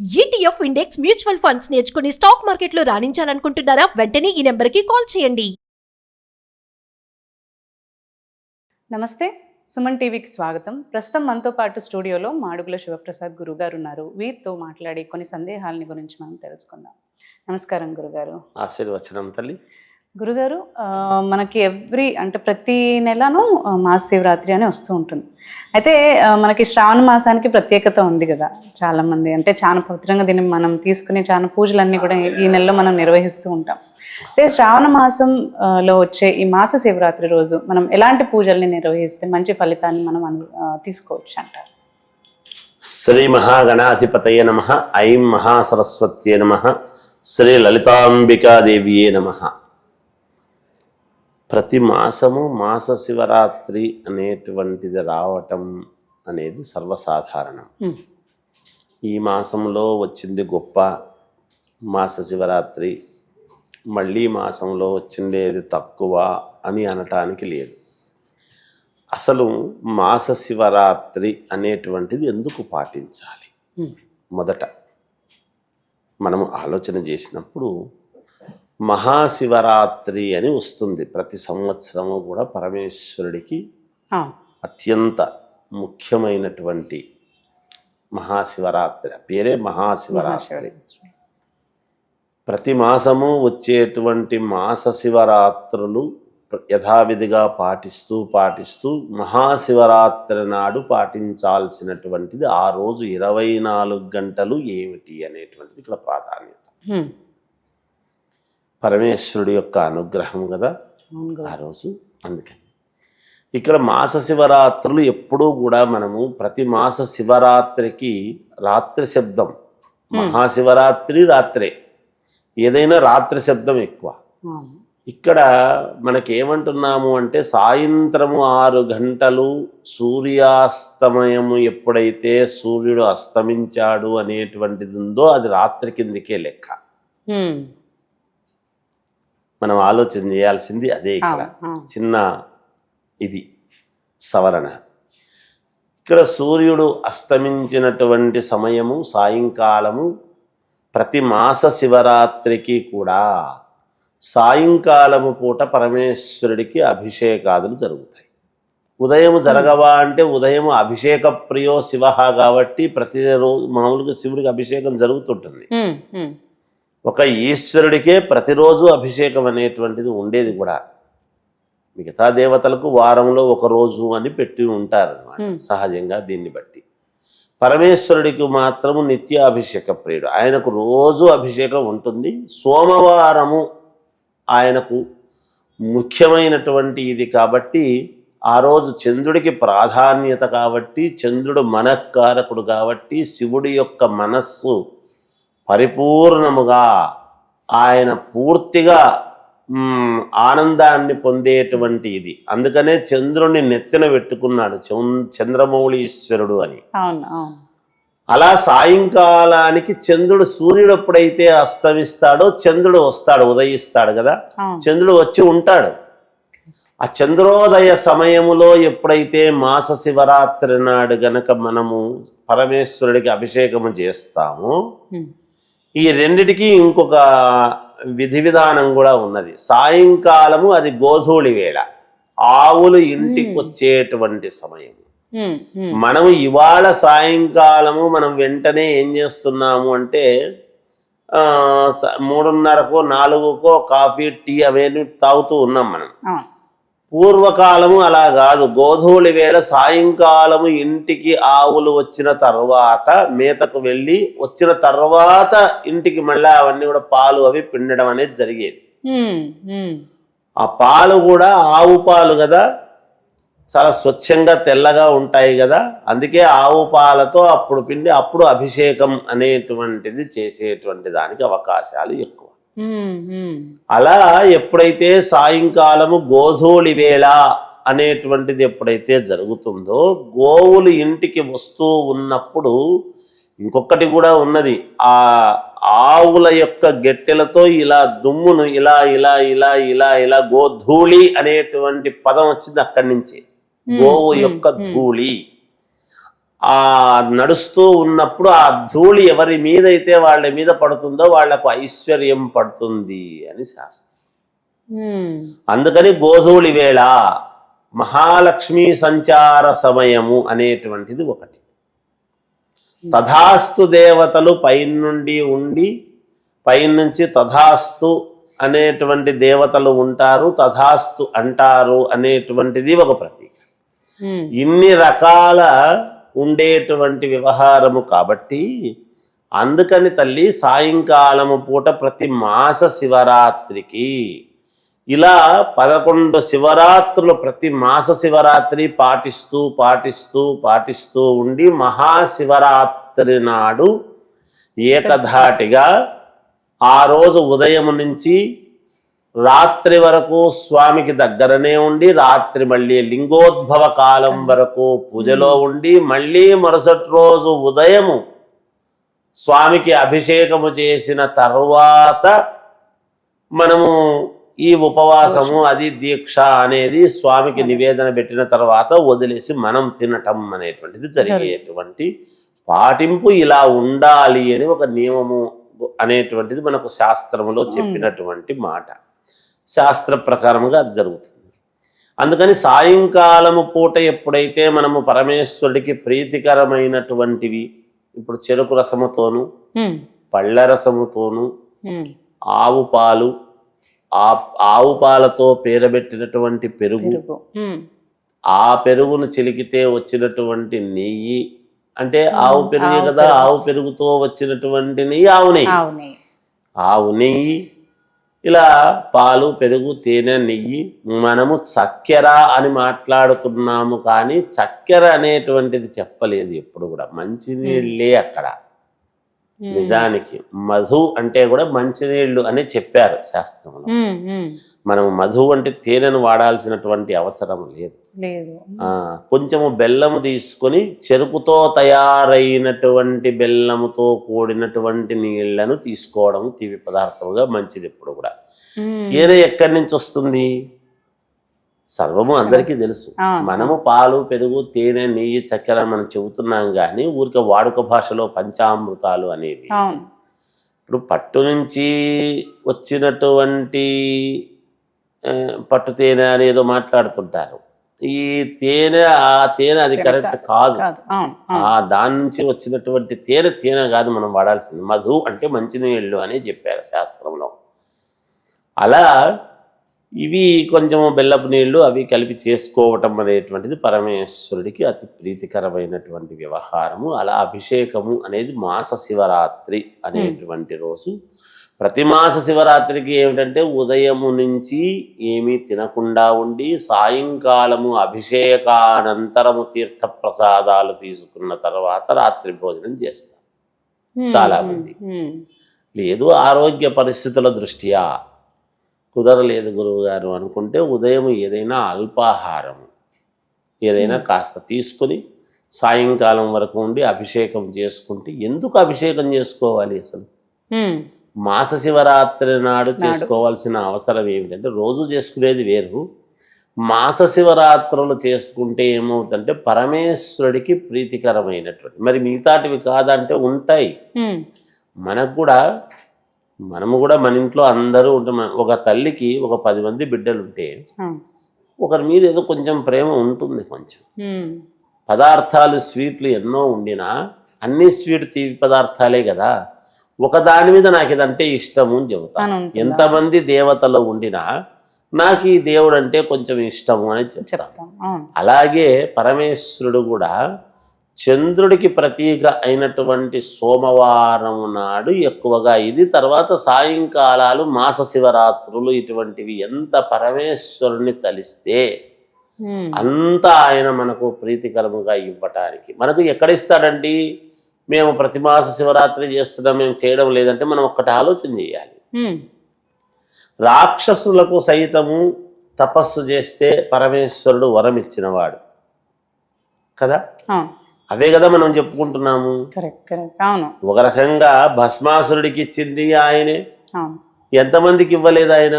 ETF index mutual funds నేర్చుకుని stock మార్కెట్లో రాణించాలనుకుంటున్నారా? వెంటనే ఈ నెంబర్కి కాల్ చేయండి. నమస్తే, సుమన్ టీవీకి స్వాగతం. ప్రస్తుతం మనతో పాటు స్టూడియోలో మాడుగుల శివప్రసాద్ గురుగారు ఉన్నారు. వీరితో మాట్లాడి కొన్ని సందేహాలని గురించి మనం తెలుసుకుందాం. నమస్కారం గురుగారు. ఆశీర్వచనం తల్లి. గురుగారు, మనకి ప్రతి నెలను మహాశివరాత్రి అని వస్తూ ఉంటుంది. అయితే మనకి శ్రావణ మాసానికి ప్రత్యేకత ఉంది కదా. చాలామంది చాలా పవిత్రంగా దీన్ని మనం తీసుకునే చాలా పూజలన్నీ కూడా ఈ నెలలో మనం నిర్వహిస్తూ ఉంటాం. అయితే శ్రావణ మాసంలో వచ్చే ఈ మాస శివరాత్రి రోజు మనం ఎలాంటి పూజల్ని నిర్వహిస్తే మంచి ఫలితాన్ని మనం తీసుకోవచ్చు అంటారు? శ్రీ మహాగణాధిపతయ నమః. ఐం మహాసరస్వత్యే నమః. శ్రీ లలితాంబికాదేవియే నమః. ప్రతి మాసము మాస శివరాత్రి అనేటువంటిది రావటం అనేది సర్వసాధారణం. ఈ మాసంలో వచ్చింది గొప్ప మాస శివరాత్రి, మళ్ళీ మాసంలో వచ్చిండేది తక్కువ అని అనటానికి లేదు. అసలు మాస శివరాత్రి అనేటువంటిది ఎందుకు పాటించాలి? మొదట మనము ఆలోచన చేసినప్పుడు మహాశివరాత్రి అని వస్తుంది. ప్రతి సంవత్సరము కూడా పరమేశ్వరుడికి అత్యంత ముఖ్యమైనటువంటి మహాశివరాత్రి, పేరే మహాశివరాత్రి. ప్రతి మాసము వచ్చేటువంటి మాస శివరాత్రులు యథావిధిగా పాటిస్తూ మహాశివరాత్రి నాడు పాటించాల్సినటువంటిది ఆ రోజు 24 గంటలు ఏమిటి అనేటువంటిది ఇక్కడ ప్రాధాన్యత. పరమేశ్వరుడి యొక్క అనుగ్రహం కదా ఆ రోజు. అందుకని ఇక్కడ మాస శివరాత్రులు ఎప్పుడూ కూడా మనము ప్రతి మాస శివరాత్రికి రాత్రి శబ్దం, మహాశివరాత్రి రాత్రే, ఏదైనా రాత్రి శబ్దం ఎక్కువ. ఇక్కడ మనకేమంటున్నాము అంటే సాయంత్రము 6 గంటలు సూర్యాస్తమయము ఎప్పుడైతే సూర్యుడు అస్తమించాడు అనేటువంటిది ఉందో అది రాత్రి కిందికే లెక్క. మనం ఆలోచన చేయాల్సింది అదే. ఇక్కడ చిన్న ఇది సవరణ. ఇక్కడ సూర్యుడు అస్తమించినటువంటి సమయము సాయంకాలము. ప్రతి మాస శివరాత్రికి కూడా సాయంకాలము పూట పరమేశ్వరుడికి అభిషేకాదులు జరుగుతాయి. ఉదయం జరగవా అంటే ఉదయం అభిషేక ప్రియో శివ కాబట్టి ప్రతిరోజు మామూలుగా శివుడికి అభిషేకం జరుగుతుంటుంది. ఒక ఈశ్వరుడికే ప్రతిరోజు అభిషేకం అనేటువంటిది ఉండేది కూడా. మిగతా దేవతలకు వారంలో ఒక రోజు అని పెట్టి ఉంటారు అన్నమాట సహజంగా. దీన్ని బట్టి పరమేశ్వరుడికి మాత్రము నిత్య అభిషేక ప్రియుడు. ఆయనకు రోజు అభిషేకం ఉంటుంది. సోమవారము ఆయనకు ముఖ్యమైనటువంటి ఇది కాబట్టి ఆ రోజు చంద్రుడికి ప్రాధాన్యత కాబట్టి, చంద్రుడు మనఃకారకుడు కాబట్టి శివుడి యొక్క మనస్సు పరిపూర్ణముగా ఆయన పూర్తిగా ఆనందాన్ని పొందేటువంటి ఇది. అందుకనే చంద్రుడిని నెత్తిన పెట్టుకున్నాడు చంద్రమౌళీశ్వరుడు అని. అలా సాయంకాలానికి చంద్రుడు, సూర్యుడు ఎప్పుడైతే అస్తమిస్తాడో చంద్రుడు వస్తాడు, ఉదయిస్తాడు కదా. చంద్రుడు వచ్చి ఉంటాడు. ఆ చంద్రోదయ సమయములో ఎప్పుడైతే మాస శివరాత్రి నాడు గనక మనము పరమేశ్వరుడికి అభిషేకము చేస్తామో, ఈ రెండిటికి ఇంకొక విధి విధానం కూడా ఉన్నది. సాయంకాలము అది గోధూళి వేళ, ఆవులు ఇంటికి వచ్చేటువంటి సమయం. మనము ఇవాళ సాయంకాలము మనం వెంటనే ఏం చేస్తున్నాము అంటే 3:30కో 4కో కాఫీ టీ అవన్నీ తాగుతూ ఉన్నాం మనం. పూర్వకాలము అలా కాదు. గోధూళి వేళ సాయంకాలము ఇంటికి ఆవులు వచ్చిన తర్వాత మేతకు వెళ్ళి వచ్చిన తర్వాత ఇంటికి మళ్ళీ అవన్నీ కూడా పాలు అవి పిండడం అనేది జరిగేది. ఆ పాలు కూడా ఆవు పాలు కదా, చాలా స్వచ్ఛంగా తెల్లగా ఉంటాయి కదా. అందుకే ఆవు పాలతో అప్పుడు పిండి అప్పుడు అభిషేకం అనేటువంటిది చేసేటువంటి దానికి అవకాశాలు ఎక్కువ. అలా ఎప్పుడైతే సాయంకాలము గోధూళి వేళ అనేటువంటిది ఎప్పుడైతే జరుగుతుందో, గోవులు ఇంటికి వస్తూ ఉన్నప్పుడు ఇంకొకటి కూడా ఉన్నది. ఆ ఆవుల యొక్క గెట్టెలతో ఇలా దుమ్మును ఇలా ఇలా ఇలా ఇలా ఇలా గోధూళి అనేటువంటి పదం వచ్చింది అక్కడి నుంచి. గోవు యొక్క ధూళి. ఆ నడుస్తూ ఉన్నప్పుడు ఆ ధూళి ఎవరి మీద అయితే వాళ్ళ మీద పడుతుందో వాళ్లకు ఐశ్వర్యం పడుతుంది అని శాస్త్రం. అందుకని గోధూళి వేళ మహాలక్ష్మి సంచార సమయము అనేటువంటిది ఒకటి. తథాస్తు దేవతలు పైనుండి ఉండి పైనుంచి తథాస్తు అనేటువంటి దేవతలు ఉంటారు, తథాస్తు అంటారు అనేటువంటిది ఒక ప్రతీక. ఇన్ని రకాల ఉండేటువంటి వ్యవహారము కాబట్టి అందుకని తల్లి సాయంకాలము పూట ప్రతి మాస శివరాత్రికి ఇలా 11 శివరాత్రులు ప్రతి మాస శివరాత్రి పాటిస్తూ ఉండి మహాశివరాత్రి నాడు ఏకధాటిగా ఆ రోజు ఉదయం నుంచి రాత్రి వరకు స్వామికి దగ్గరనే ఉండి రాత్రి మళ్ళీ లింగోద్భవ కాలం వరకు పూజలో ఉండి మళ్ళీ మరుసటి రోజు ఉదయము స్వామికి అభిషేకము చేసిన తరువాత మనము ఈ ఉపవాసము అది దీక్ష అనేది స్వామికి నివేదన పెట్టిన తర్వాత వదిలేసి మనం తినటం అనేటువంటిది జరిగేటువంటి పాటింపు ఇలా ఉండాలి అని ఒక నియమము అనేటువంటిది మనకు శాస్త్రములో చెప్పినటువంటి మాట. శాస్త్ర ప్రకారముగా అది జరుగుతుంది. అందుకని సాయంకాలము పూట ఎప్పుడైతే మనము పరమేశ్వరుడికి ప్రీతికరమైనటువంటివి ఇప్పుడు చెరుకు రసముతోను పళ్ళ రసముతోను ఆవు పాలు ఆవు పాలతో పేరబెట్టినటువంటి పెరుగు ఆ పెరుగును చిలికితే వచ్చినటువంటి నెయ్యి అంటే ఆవు పెరుగే కదా, ఆవు పెరుగుతో వచ్చినటువంటి నెయ్యి ఆవు నెయ్యి ఇలా పాలు పెరుగు తేనె నెయ్యి. మనము చక్కెర అని మాట్లాడుతున్నాము కానీ చక్కెర అనేటువంటిది చెప్పలేదు ఎప్పుడు కూడా, మంచినీళ్ళే అక్కడ. నిజానికి మధు అంటే కూడా మంచినీళ్ళు అని చెప్పారు శాస్త్రంలో. మనం మధు అంటే తేనెను వాడాల్సినటువంటి అవసరం లేదు. కొంచెము బెల్లము తీసుకొని చెరుకుతో తయారైనటువంటి బెల్లముతో కూడినటువంటి నీళ్లను తీసుకోవడం తీపి పదార్థముగా మంచిది. ఎప్పుడు కూడా తేనె ఎక్కడి నుంచి వస్తుంది సర్వము అందరికీ తెలుసు. మనము పాలు పెరుగు తేనె నెయ్యి చక్కెర మనం చెబుతున్నాం కానీ ఊరికే వాడుక భాషలో పంచామృతాలు అనేవి ఇప్పుడు పట్టు నుంచి వచ్చినటువంటి పట్టు తేనె అనేదో మాట్లాడుతుంటారు. ఈ తేనె ఆ తేనె అది కరెక్ట్ కాదు. దాని నుంచి వచ్చినటువంటి తేనె కాదు మనం వాడాల్సింది. మధు అంటే మంచినీళ్ళు అని చెప్పారు శాస్త్రంలో. అలా ఇవి కొంచెము బెల్లపు నీళ్లు అవి కలిపి చేసుకోవటం అనేటువంటిది పరమేశ్వరుడికి అతి ప్రీతికరమైనటువంటి వ్యవహారము. అలా అభిషేకము అనేది మాస శివరాత్రి అనేటువంటి రోజు. ప్రతి మాస శివరాత్రికి ఏమిటంటే ఉదయము నుంచి ఏమీ తినకుండా ఉండి సాయంకాలము అభిషేకానంతరము తీర్థ ప్రసాదాలు తీసుకున్న తర్వాత రాత్రి భోజనం చేస్తారు చాలా మంది. లేదు ఆరోగ్య పరిస్థితుల దృష్ట్యా కుదరలేదు గురువు గారు అనుకుంటే ఉదయం ఏదైనా అల్పాహారము ఏదైనా కాస్త తీసుకుని సాయంకాలం వరకు ఉండి అభిషేకం చేసుకుంటే, ఎందుకు అభిషేకం చేసుకోవాలి అసలు? మాస శివరాత్రి నాడు చేసుకోవాల్సిన అవసరం ఏమిటంటే రోజు చేసుకునేది వేరు, మాస శివరాత్రులు చేసుకుంటే ఏమవుతుందంటే పరమేశ్వరుడికి ప్రీతికరమైనటువంటి. మరి మిగతాటివి కాదంటే ఉంటాయి. మనము కూడా మన ఇంట్లో అందరూ ఉంటాం. ఒక తల్లికి ఒక 10 మంది బిడ్డలు ఉంటే ఒకరి మీద ఏదో కొంచెం ప్రేమ ఉంటుంది. కొంచెం పదార్థాలు స్వీట్లు ఎన్నో ఉండినా అన్ని స్వీట్ తీపి పదార్థాలే కదా. ఒక దాని మీద నాకు ఇదంటే ఇష్టము అని చెబుతాను. ఎంతమంది దేవతలు ఉండినా నాకు ఈ దేవుడు అంటే కొంచెం ఇష్టము అని చెప్తాను. అలాగే పరమేశ్వరుడు కూడా చంద్రుడికి ప్రతీక అయినటువంటి సోమవారం నాడు ఎక్కువగా ఇది, తర్వాత సాయంకాలాలు మాస శివరాత్రులు ఇటువంటివి ఎంత పరమేశ్వరుని తలిస్తే అంత ఆయన మనకు ప్రీతికరముగా ఇవ్వటానికి. మనకు ఎక్కడ ఇస్తాడండి? మేము ప్రతి మాస శివరాత్రి చేస్తున్నాం, మేము చేయడం లేదంటే మనం ఒక్కటి ఆలోచన చేయాలి. రాక్షసులకు సైతము తపస్సు చేస్తే పరమేశ్వరుడు వరం ఇచ్చినవాడు కదా, అవే కదా మనం చెప్పుకుంటున్నాము. ఒక రకంగా భస్మాసురుడికి ఇచ్చింది ఆయనే, ఎంతమందికి ఇవ్వలేదు ఆయన?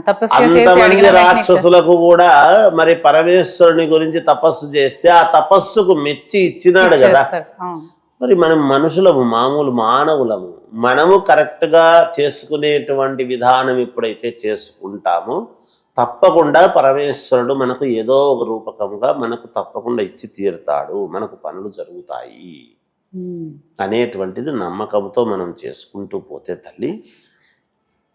తపస్సు చేసి అంతమంది అడిగిన వెంటనే రాక్షసులకు కూడా మరి పరమేశ్వరుని గురించి తపస్సు చేస్తే ఆ తపస్సుకు మెచ్చి ఇచ్చినాడు కదా. ఇచ్చేస్తాడు. అవును. మరి మనం మనుషులము, మామూలు మానవులము. మనము కరెక్ట్గా చేసుకునేటువంటి విధానం ఎప్పుడైతే చేసుకుంటామో తప్పకుండా పరమేశ్వరుడు మనకు ఏదో ఒక రూపకంగా మనకు తప్పకుండా ఇచ్చి తీరుతాడు, మనకు పనులు జరుగుతాయి అనేటువంటిది నమ్మకంతో మనం చేసుకుంటూ పోతే తల్లి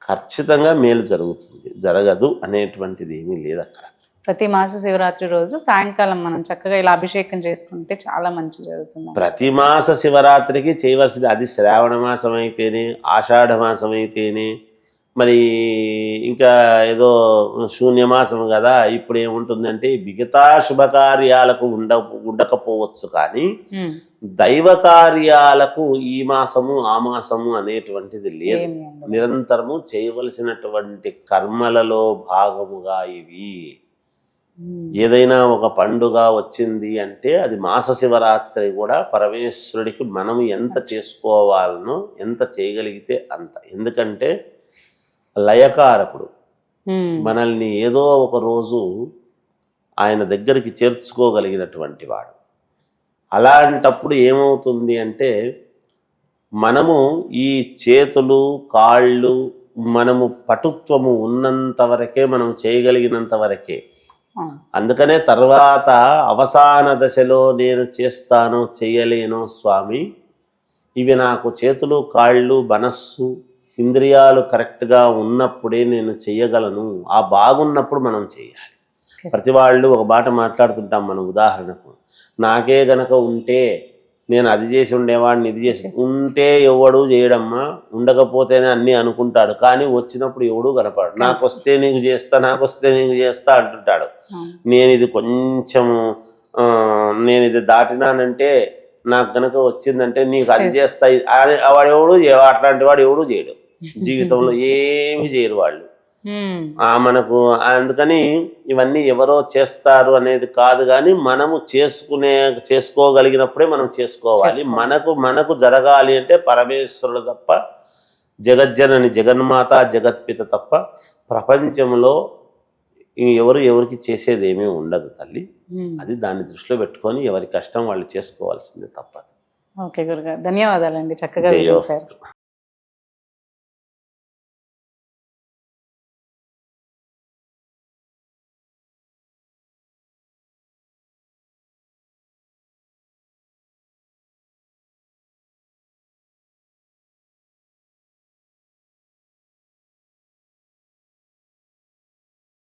ఖచ్చితంగా మేలు జరుగుతుంది. జరగదు అనేటువంటిది ఏమీ లేదు అక్కడ. ప్రతి మాస శివరాత్రి రోజు సాయంకాలం మనం చక్కగా ఇలా అభిషేకం చేసుకుంటే చాలా మంచి జరుగుతుంది. ప్రతి మాస శివరాత్రికి చేయవలసింది. అది శ్రావణ మాసం అయితేనే, ఆషాఢ మాసం అయితేనే, మరి ఇంకా ఏదో శూన్యమాసం కదా. ఇప్పుడు ఏముంటుందంటే మిగతా శుభకార్యాలకు ఉండకపోవచ్చు కానీ దైవ కార్యాలకు ఈ మాసము ఆ మాసము అనేటువంటిది లేదు. నిరంతరము చేయవలసినటువంటి కర్మలలో భాగముగా ఇవి. ఏదైనా ఒక పండుగ వచ్చింది అంటే అది మాస శివరాత్రి కూడా పరమేశ్వరుడికి మనము ఎంత చేసుకోవాలనో, ఎంత చేయగలిగితే అంత. ఎందుకంటే లయకారకుడు, మనల్ని ఏదో ఒక రోజు ఆయన దగ్గరికి చేర్చుకోగలిగినటువంటి వాడు. అలాంటప్పుడు ఏమవుతుంది అంటే మనము ఈ చేతులు కాళ్ళు మనము పటుత్వము ఉన్నంత వరకే మనం చేయగలిగినంత వరకే. అందుకనే తర్వాత అవసాన దశలో నేను చేస్తానో చెయ్యలేనో స్వామి, ఇవి నాకు చేతులు కాళ్ళు మనస్సు ఇంద్రియాలు కరెక్ట్గా ఉన్నప్పుడే నేను చెయ్యగలను. ఆ బాగున్నప్పుడు మనం చేయాలి. ప్రతి వాళ్ళు ఒక మాట మాట్లాడుతుంటాం మనం. ఉదాహరణకు నాకే గనక ఉంటే నేను అది చేసి ఉండేవాడిని, ఇది చేసి ఉంటే ఎవడు చేయడమ్మా, ఉండకపోతేనే అన్నీ అనుకుంటాడు. కానీ వచ్చినప్పుడు ఎవడు కనపడు. నాకు వస్తే నీకు చేస్తా, నాకు వస్తే నీకు చేస్తా అంటుంటాడు. నేను ఇది కొంచెము నేను ఇది దాటినానంటే నాకు గనక వచ్చిందంటే నీకు అది చేస్తా, వాడు ఎవడు అట్లాంటి వాడు ఎవడు చేయడు. జీవితంలో ఏమి చేయరు వాళ్ళు. మనకు అందుకని ఇవన్నీ ఎవరో చేస్తారు అనేది కాదు, కానీ మనము చేసుకోగలిగినప్పుడే మనం చేసుకోవాలి. మనకు జరగాలి అంటే పరమేశ్వరుడు తప్ప, జగజ్జనని జగన్మాత జగత్పిత తప్ప ప్రపంచంలో ఎవరికి చేసేది ఏమీ ఉండదు తల్లి. అది దాన్ని దృష్టిలో పెట్టుకొని ఎవరి కష్టం వాళ్ళు చేసుకోవాల్సిందే, తప్పదు. ఓకే గురుగారు, ధన్యవాదాలండి, చక్కగా.